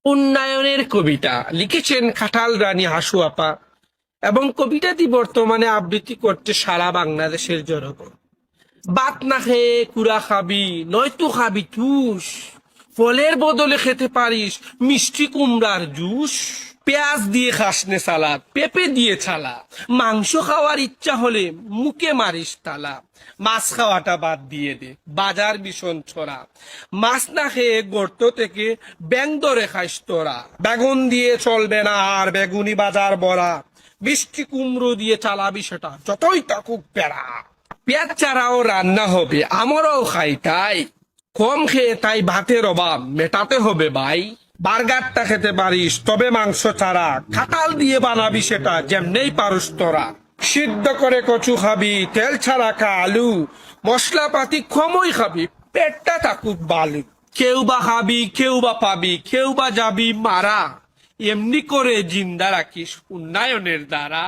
উন্নয়নের কবিতা লিখেছেন খাটাল রানী হাসু আপা এবং কবিতাটি বর্তমানে আবৃত্তি করছে সারা বাংলাদেশের জনগণ। ভাত না খেয়ে কুড়া খাবি, নয়তো খাবি তুষ। ফলের বদলে খেতে পারিস মিষ্টি কুমড়ার জুস। পেঁয়াজ দিয়ে খাসনে সালাদ, পেঁপে দিয়ে ছালা। মাংস খাওয়ার ইচ্ছা হলে মুখে মারিস তালা। মাছ খাওয়াটা বাদ দিয়ে দে, বাজার ভীষণ ছড়া। মাছ না খেয়ে গর্ত থেকে ব্যাং ধরে খাইস তোরা। বেগুন দিয়ে চলবে না আর বেগুনি বাজার ভরা। মিষ্টি কুমড়ো দিয়ে চালাবি সেটা যতই থাকুক পেড়া। পেঁয়াজ ছাড়াও রান্না হবে, আমরাও খাই তাই। কম খেয়ে তাই ভাতের অভাব মেটাতে হবে ভাই। বার্গারটা খেতে পারিস তবে মাংস ছাড়া। খাটাল দিয়ে বানাবি সেটা যেমনেই পারুস তোরা। সিদ্ধ করে কচু খাবি, তেল ছাড়া খা আলু। মশলাপাতি কমই খাবি, পেটটা থাকুক বালু। কেউ বা খাবি, কেউ বা পাবি, কেউ বা যাবি মারা। এমনি করে জিন্দা রাখিস উন্নয়নের দ্বারা।